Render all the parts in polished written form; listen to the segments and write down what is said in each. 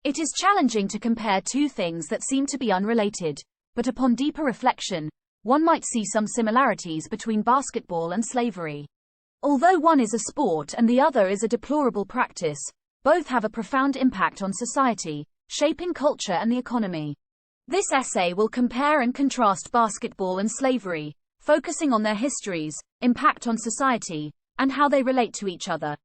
It is challenging to compare two things that seem to be unrelated, but upon deeper reflection, one might see some similarities between basketball and slavery. Although one is a sport and the other is a deplorable practice, both have a profound impact on society, shaping culture and the economy. This essay will compare and contrast basketball and slavery, focusing on their histories, impact on society, and how they relate to each other.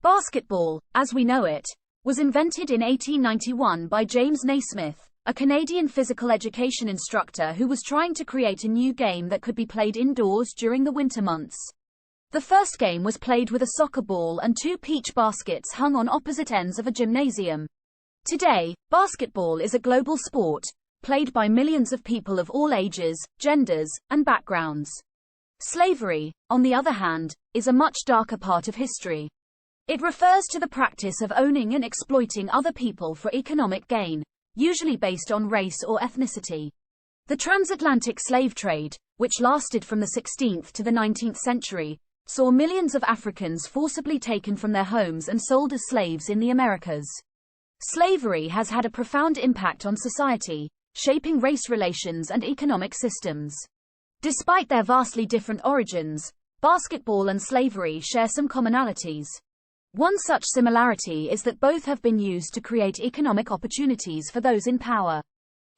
Basketball, as we know it, was invented in 1891 by James Naismith, a Canadian physical education instructor who was trying to create a new game that could be played indoors during the winter months. The first game was played with a soccer ball and two peach baskets hung on opposite ends of a gymnasium. Today, basketball is a global sport, played by millions of people of all ages, genders, and backgrounds. Slavery, on the other hand, is a much darker part of history. It refers to the practice of owning and exploiting other people for economic gain, usually based on race or ethnicity. The transatlantic slave trade, which lasted from the 16th to the 19th century, saw millions of Africans forcibly taken from their homes and sold as slaves in the Americas. Slavery has had a profound impact on society, shaping race relations and economic systems. Despite their vastly different origins, basketball and slavery share some commonalities. One such similarity is that both have been used to create economic opportunities for those in power.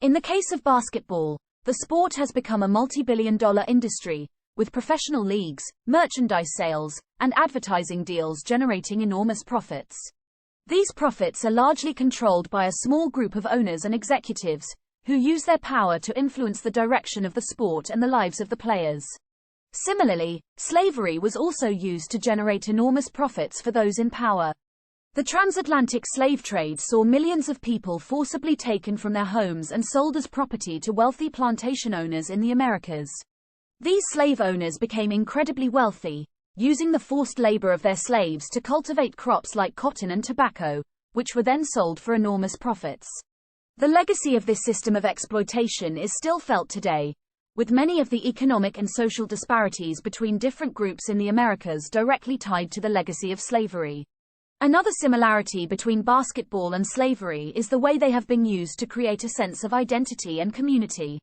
In the case of basketball, the sport has become a multi-billion-dollar industry, with professional leagues, merchandise sales, and advertising deals generating enormous profits. These profits are largely controlled by a small group of owners and executives, who use their power to influence the direction of the sport and the lives of the players. Similarly, slavery was also used to generate enormous profits for those in power. The transatlantic slave trade saw millions of people forcibly taken from their homes and sold as property to wealthy plantation owners in the Americas. These slave owners became incredibly wealthy, using the forced labor of their slaves to cultivate crops like cotton and tobacco, which were then sold for enormous profits. The legacy of this system of exploitation is still felt today, with many of the economic and social disparities between different groups in the Americas directly tied to the legacy of slavery. Another similarity between basketball and slavery is the way they have been used to create a sense of identity and community.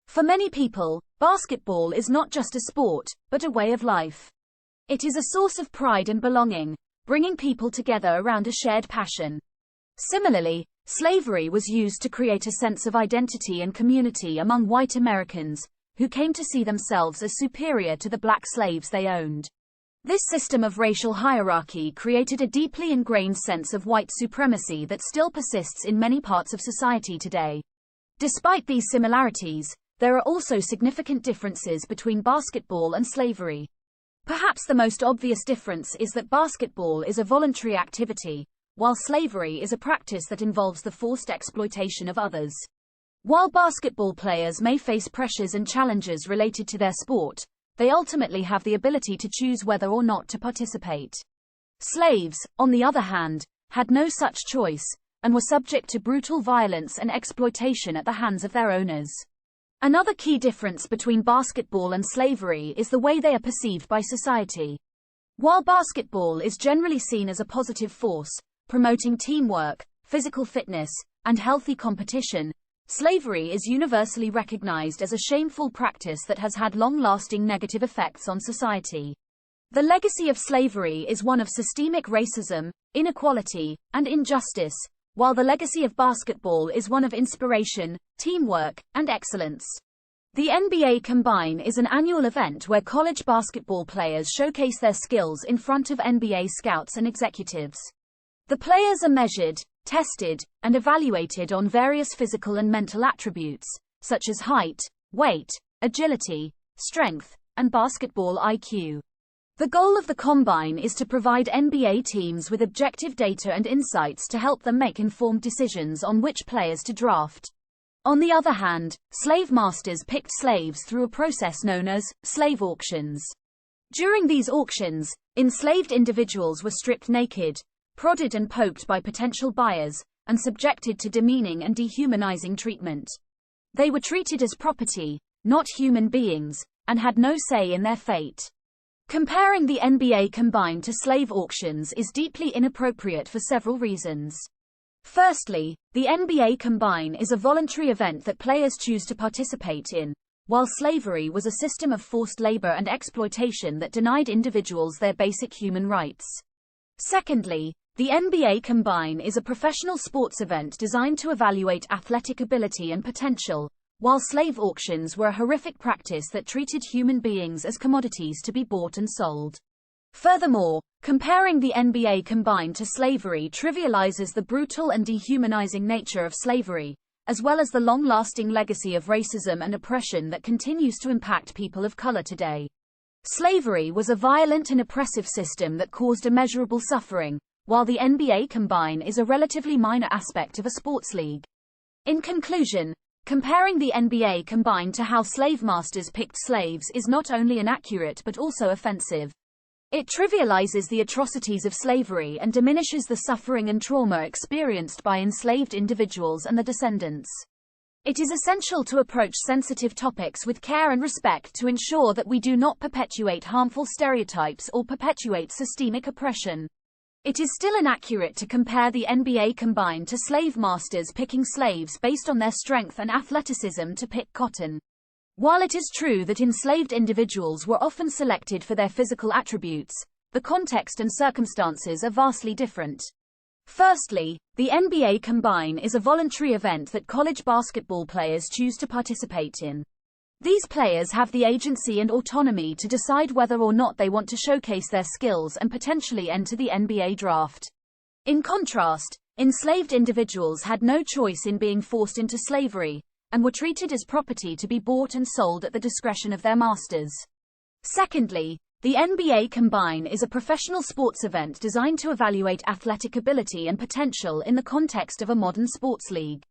For many people, basketball is not just a sport, but a way of life. It is a source of pride and belonging, bringing people together around a shared passion. Similarly, slavery was used to create a sense of identity and community among white Americans, who came to see themselves as superior to the black slaves they owned. This system of racial hierarchy created a deeply ingrained sense of white supremacy that still persists in many parts of society today. Despite these similarities, there are also significant differences between basketball and slavery. Perhaps the most obvious difference is that basketball is a voluntary activity, while slavery is a practice that involves the forced exploitation of others. While basketball players may face pressures and challenges related to their sport, they ultimately have the ability to choose whether or not to participate. Slaves, on the other hand, had no such choice, and were subject to brutal violence and exploitation at the hands of their owners. Another key difference between basketball and slavery is the way they are perceived by society. While basketball is generally seen as a positive force, promoting teamwork, physical fitness, and healthy competition, slavery is universally recognized as a shameful practice that has had long-lasting negative effects on society. The legacy of slavery is one of systemic racism, inequality, and injustice, while the legacy of basketball is one of inspiration, teamwork, and excellence. The NBA Combine is an annual event where college basketball players showcase their skills in front of NBA scouts and executives. The players are measured, tested, and evaluated on various physical and mental attributes, such as height, weight, agility, strength, and basketball IQ. The goal of the Combine is to provide NBA teams with objective data and insights to help them make informed decisions on which players to draft. On the other hand, slave masters picked slaves through a process known as slave auctions. During these auctions, enslaved individuals were stripped naked, prodded and poked by potential buyers, and subjected to demeaning and dehumanizing treatment. They were treated as property, not human beings, and had no say in their fate. Comparing the NBA Combine to slave auctions is deeply inappropriate for several reasons. Firstly, the NBA Combine is a voluntary event that players choose to participate in, while slavery was a system of forced labor and exploitation that denied individuals their basic human rights. Secondly, the NBA Combine is a professional sports event designed to evaluate athletic ability and potential, while slave auctions were a horrific practice that treated human beings as commodities to be bought and sold. Furthermore, comparing the NBA Combine to slavery trivializes the brutal and dehumanizing nature of slavery, as well as the long-lasting legacy of racism and oppression that continues to impact people of color today. Slavery was a violent and oppressive system that caused immeasurable suffering, while the NBA Combine is a relatively minor aspect of a sports league. In conclusion, comparing the NBA Combine to how slave masters picked slaves is not only inaccurate but also offensive. It trivializes the atrocities of slavery and diminishes the suffering and trauma experienced by enslaved individuals and their descendants. It is essential to approach sensitive topics with care and respect to ensure that we do not perpetuate harmful stereotypes or perpetuate systemic oppression. It is still inaccurate to compare the NBA Combine to slave masters picking slaves based on their strength and athleticism to pick cotton. While it is true that enslaved individuals were often selected for their physical attributes, the context and circumstances are vastly different. Firstly, the NBA Combine is a voluntary event that college basketball players choose to participate in. These players have the agency and autonomy to decide whether or not they want to showcase their skills and potentially enter the NBA draft. In contrast, enslaved individuals had no choice in being forced into slavery, and were treated as property to be bought and sold at the discretion of their masters. Secondly, the NBA Combine is a professional sports event designed to evaluate athletic ability and potential in the context of a modern sports league.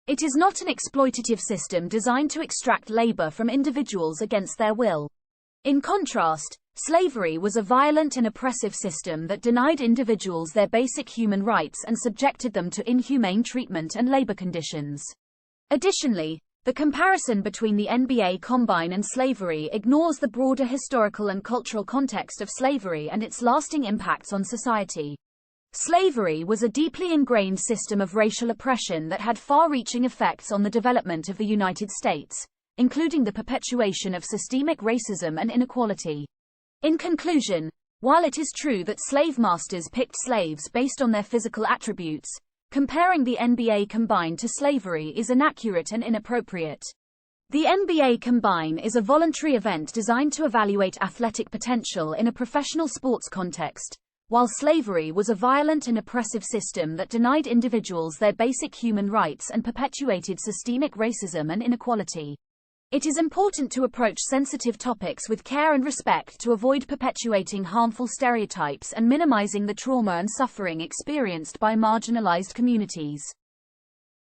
It is not an exploitative system designed to extract labor from individuals against their will. In contrast, slavery was a violent and oppressive system that denied individuals their basic human rights and subjected them to inhumane treatment and labor conditions. Additionally, the comparison between the NBA Combine and slavery ignores the broader historical and cultural context of slavery and its lasting impacts on society. Slavery was a deeply ingrained system of racial oppression that had far-reaching effects on the development of the United States, including the perpetuation of systemic racism and inequality. In conclusion, while it is true that slave masters picked slaves based on their physical attributes, comparing the NBA Combine to slavery is inaccurate and inappropriate. The NBA Combine is a voluntary event designed to evaluate athletic potential in a professional sports context, while slavery was a violent and oppressive system that denied individuals their basic human rights and perpetuated systemic racism and inequality. It is important to approach sensitive topics with care and respect to avoid perpetuating harmful stereotypes and minimizing the trauma and suffering experienced by marginalized communities.